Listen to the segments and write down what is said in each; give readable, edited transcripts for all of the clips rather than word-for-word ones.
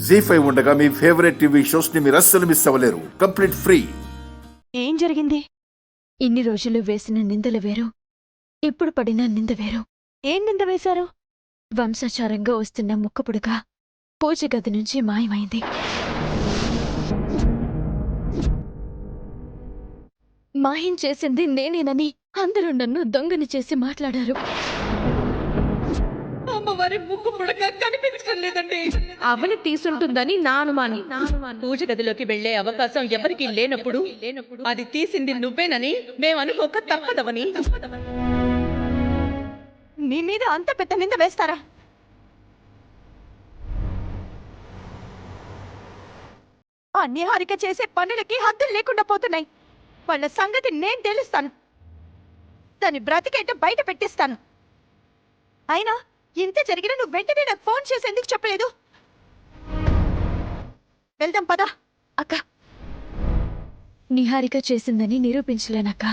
జీ5 ఉండగా మీ favourite TV shows ని మీరు అస్సలు మిస్ అవ్వలేరు. Complete free. ఏం జరిగింది? ఇన్ని రోజులు వేసిన నిందలు వేరు, ఇప్పుడు పడిన నింద వేరు. ఏం నింద వేశారు? వంశాచారంగా వస్తున్న ముక్కపుడుగా పూజ గది నుంచి మాయమైంది. మాయం చేసింది నేనేనని అందరూ నన్ను దొంగని చేసి మాట్లాడారు. అమ్మవారి ముక్కు పుడక కనిపించడం లేదండి. అవని తీసుంటుందని నా అనుమానం. పూజ గదిలోకి వెళ్లే అవకాశం ఎవరికీ లేనప్పుడు అది తీసింది నువ్వేనని మేము అనుకోక తప్పదవని. నీ మీద అంత పెద్ద నింద వేస్తారా? ఆ నిహారిక చేసే పనులకి హద్దులు లేకుండా పోతున్నాయి. వాళ్ళ సంగతి నేను తెలుస్తాను. దాన్ని బ్రతికేంటో బయట పెట్టిస్తాను. అయినా ఇంత జరిగినా నువ్వు వెంటనే నాకు ఫోన్ చేసి ఎందుకు చెప్పలేదు? వెళ్దాం పదా. అక్క, నిహారిక చేసిందని నిరూపించలేనక్క.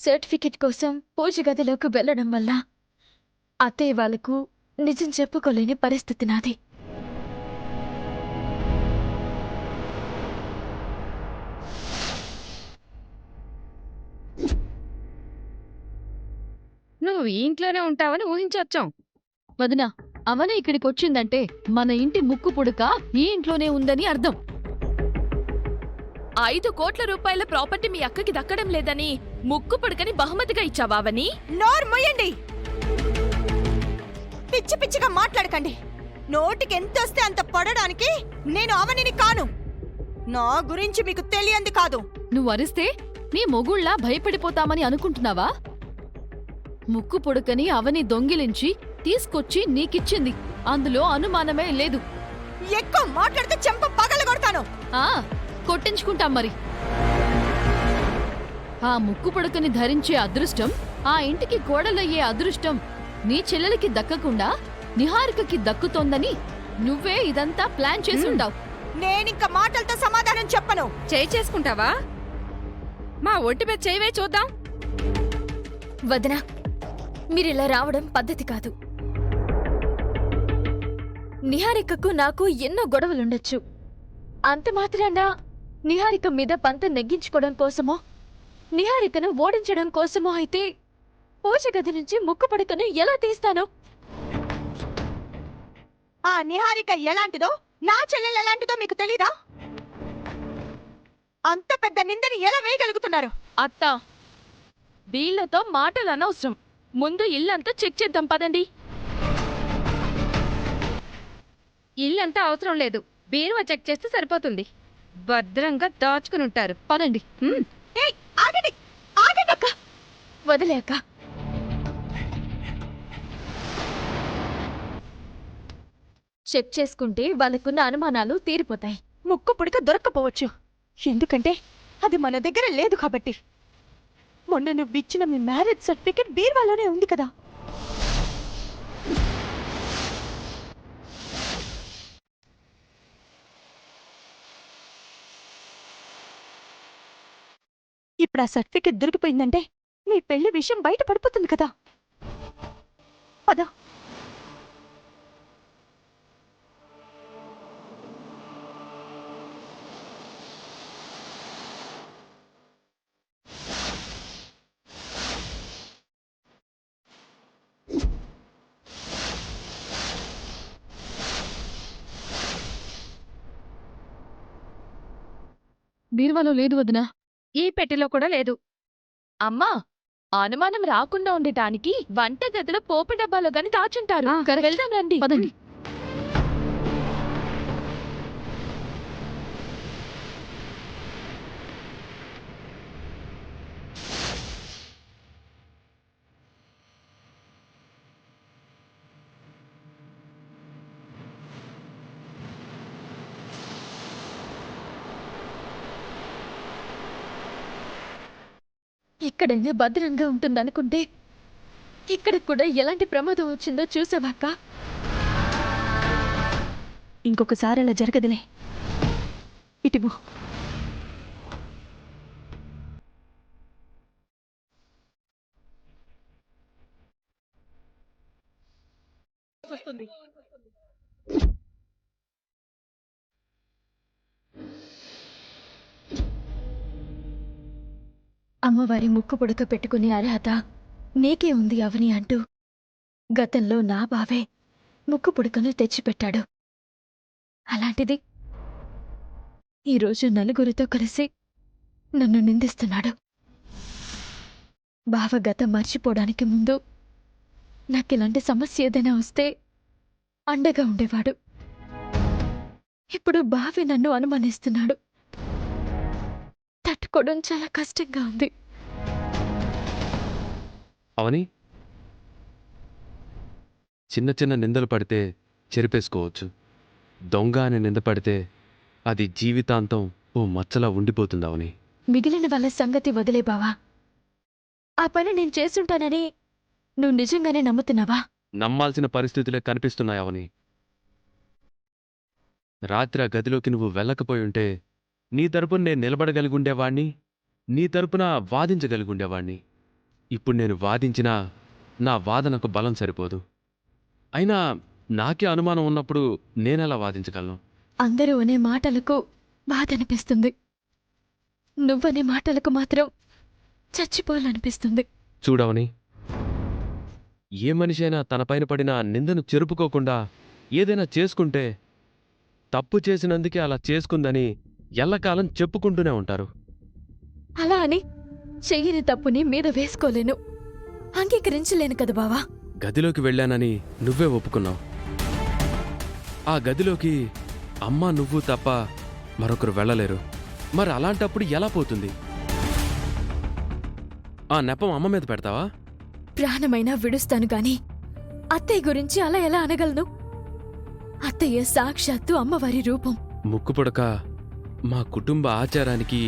సర్టిఫికెట్ కోసం పూజ గదిలోకి వెళ్లడం వల్ల అత్తయ్య వాళ్లకు నిజం చెప్పుకోలేని పరిస్థితి నాది. నువ్వు ఈ ఇంట్లోనే ఉంటావని ఊహించొచ్చాం. వదినా, అవనే ఇక్కడికి వచ్చిందంటే మన ఇంటి ముక్కు పుడక ఈ ఇంట్లోనే ఉందని అర్థం. 5 కోట్ల రూపాయల ప్రాపర్టీ మీ అక్కకి దక్కడం లేదని ముక్కు పుడకని బహుమతిగా ఇచ్చావావని? నోరు మొయ్యండి. పిచ్చి పిచ్చిగా మాట్లాడకండి. నోటికి ఎంత వస్తే అంత పడడానికి నేను అవనిని కాను. నా గురించి మీకు తెలియంది కాదు. నువ్వు అరిస్తే నీ మొగుళ్ళా భయపడిపోతామని అనుకుంటున్నావా? ముక్కు పుడకని అవని దొంగిలించి తీసుకొచ్చి నీకిచ్చింది, అందులో అనుమానమే లేదు. ఎక్కువ మాట్లాడితే చెంప పగలగొడతాను. ఆ కొట్టించుకుంటాం మరి. ఆ ముక్కు పుడకని ధరించే అదృష్టం, ఆ ఇంటికి కోడలయ్యే అదృష్టం నీ చెల్లెలకి దక్కకుండా నిహారికకి దక్కుతోందని నువ్వే ఇదంతా ప్లాన్ చేసుంటావు. నేనింక మాటలతో సమాధానం చెప్పను. చేయి చేసుకుంటావా? మా ఒంటి మీద చేయవే చూద్దాం. వదనా, మీరిలా రావడం పద్ధతి కాదు. నిహారికకు నాకు ఎన్నో గొడవలుండొచ్చు. అంత మాత్రాన నిహారిక మీద పంత నెగ్గించుకోవడం కోసమో నిహారికను ఓడించడం కోసమో అయితే పూజ గది నుంచి ముక్కు పడకను ఎలా తీస్తాను? ఆ నిహారిక ఎలాంటిదో నా చెల్లెలు ఎలాంటిదో మీకు తెలీదా? అంత పెద్ద నిందని ఎలా వేయగలుగుతున్నారు? అత్త, వీళ్లతో మాటలు అనవసరం. ముందు ఇల్లంతా చెక్ చేద్దాం పదండి. ఇల్లంతా అవసరం లేదు, బీరువా చెక్ చేస్తే సరిపోతుంది. భద్రంగా దాచుకుని ఉంటారు. పదండి. ఏయ్, ఆగండి, ఆగండి అక్క. వదిలే అక్క. చెక్ చేసుకుంటే వాళ్ళకున్న అనుమానాలు తీరిపోతాయి. ముక్కు పుడక దొరక్కపోవచ్చు, ఎందుకంటే అది మన దగ్గర లేదు కాబట్టి. మొన్న నువ్వు ఇచ్చిన మీ మ్యారేజ్ సర్టిఫికెట్ బీర్వాలోనే ఉంది కదా. ఇప్పుడు ఆ సర్టిఫికెట్ దొరికిపోయిందంటే మీ పెళ్లి విషయం బయట పడిపోతుంది కదా. పద. బీరువాలో లేదు వదినా. ఈ పెట్టెలో కూడా లేదు. అమ్మా, అనుమానం రాకుండా ఉండటానికి వంట గదిలో పోపు డబ్బాలో గాని దాచుంటారు. వెళ్దాం రండి. పదండి. ఇక్కడైనా భద్రంగా ఉంటుందనుకుంటే ఇక్కడ కూడా ఎలాంటి ప్రమాదం వచ్చిందో చూసావాక. ఇంకొకసారి అలా జరగదులే. ఇటువు. అమ్మవారి ముక్కు పుడక పెట్టుకునే అర్హత నీకే ఉంది అవని అంటూ గతంలో నా బావే ముక్కు పుడకను తెచ్చిపెట్టాడు. అలాంటిది ఈరోజు నలుగురితో కలిసి నన్ను నిందిస్తున్నాడు. బావ గతం మర్చిపోవడానికి ముందు నాకిలాంటి సమస్య ఏదైనా వస్తే అండగా ఉండేవాడు. ఇప్పుడు బావి నన్ను అనుమానిస్తున్నాడు. తట్టుకోవడం చాలా కష్టంగా ఉంది. అవని, చిన్న చిన్న నిందలు పడితే చెరిపేసుకోవచ్చు. దొంగ అని నింద పడితే అది జీవితాంతం ఓ మచ్చలా ఉండిపోతుంది అవని. మిగిలిన వాళ్ళ సంగతి వదిలే బావా. ఆ పని నేను చేసుంటానని నువ్వు నిజంగానే నమ్ముతున్నావా? నమ్మాల్సిన పరిస్థితులే కనిపిస్తున్నాయి అవని. రాత్రి ఆ గదిలోకి నువ్వు వెళ్ళకపోయి ఉంటే నీ తరపున నేను నిలబడగలిగుండేవాణ్ణి, నీ తరపున వాదించగలిగుండేవాణ్ణి. ఇప్పుడు నేను వాదించినా నా వాదనకు బలం సరిపోదు. అయినా నాకే అనుమానం ఉన్నప్పుడు నేనెలా వాదించగలను? అందరూ అనే మాటలకు బాధ అనిపిస్తుంది. నువ్వనే మాటలకు మాత్రం చచ్చిపోవాలనిపిస్తుంది. చూడవని, ఏ మనిషి అయినా తనపైన పడిన నిందను చెరుపుకోకుండా ఏదైనా చేసుకుంటే తప్పు చేసినందుకే అలా చేసుకుందని ఎల్లకాలం చెప్పుకుంటూనే ఉంటారు. అలా అని చెయ్యని తప్పుని మీద వేసుకోలేను, అంగీకరించలేను కదా బావా. గదిలోకి వెళ్ళానని నువ్వే ఒప్పుకున్నావు. ఆ గదిలోకి అమ్మ నువ్వు తప్ప మరొకరు వెళ్ళలేరు. మరి అలాంటప్పుడు ఎలా పోతుంది? ఆ నెపం అమ్మ మీద పెడతావా? ప్రాణమైనా విడుస్తాను గాని అత్తయ్య గురించి అలా ఎలా అనగలను? అత్తయ్య సాక్షాత్తు అమ్మవారి రూపం. ముక్కు పుడక మా కుటుంబ ఆచారానికి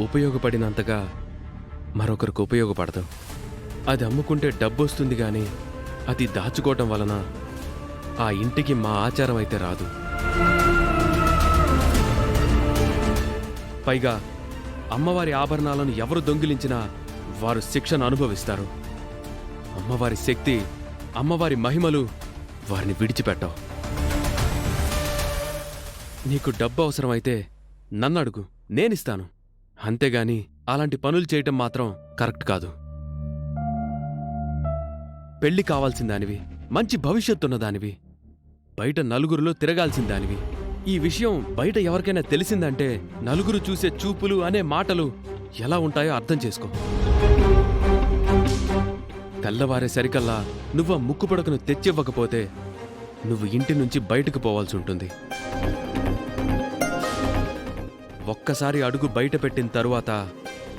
ఉపయోగపడినంతగా మరొకరికి ఉపయోగపడదు. అది అమ్ముకుంటే డబ్బొస్తుంది గాని అది దాచుకోవటం వలన ఆ ఇంటికి మా ఆచారం అయితే రాదు. పైగా అమ్మవారి ఆభరణాలను ఎవరు దొంగిలించినా వారు శిక్షను అనుభవిస్తారు. అమ్మవారి శక్తి, అమ్మవారి మహిమలు వారిని విడిచిపెట్టవు. నీకు డబ్బు అవసరమైతే నన్నడుగు, నేనిస్తాను. అంతేగాని అలాంటి పనులు చేయటం మాత్రం కరెక్ట్ కాదు. పెళ్లి కావాల్సిందానివి, మంచి భవిష్యత్తున్నదానివి, బయట నలుగురిలో తిరగాల్సిందానివి. ఈ విషయం బయట ఎవరికైనా తెలిసిందంటే నలుగురు చూసే చూపులు అనే మాటలు ఎలా ఉంటాయో అర్థం చేసుకో. తెల్లవారేసరికల్లా నువ్వు ముక్కు పుడకను తెచ్చివ్వకపోతే నువ్వు ఇంటి నుంచి బయటకు పోవాల్సి ఉంటుంది. ఒక్కసారి అడుగు బయట పెట్టిన తరువాత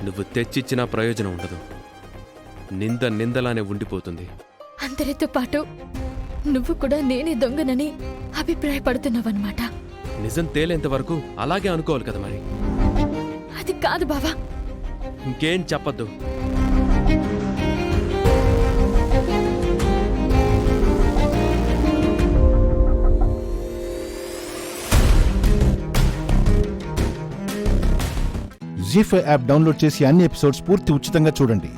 నువ్వు తెచ్చిచ్చినా ప్రయోజనం ఉండదు. నింద నిందలానే ఉండిపోతుంది. అందరితో పాటు నువ్వు కూడా నేనే దొంగనని అభిప్రాయపడుతున్నావన్నమాట. నిజం తేలేంత వరకు అలాగే అనుకోవాలి కదా మరి. అది కాదు బావా. ఇంకేం చెప్పద్దు. జీ5 యాప్ డౌన్లోడ్ చేసి అన్ని ఎపిసోడ్స్ పూర్తి ఉచితంగా చూడండి.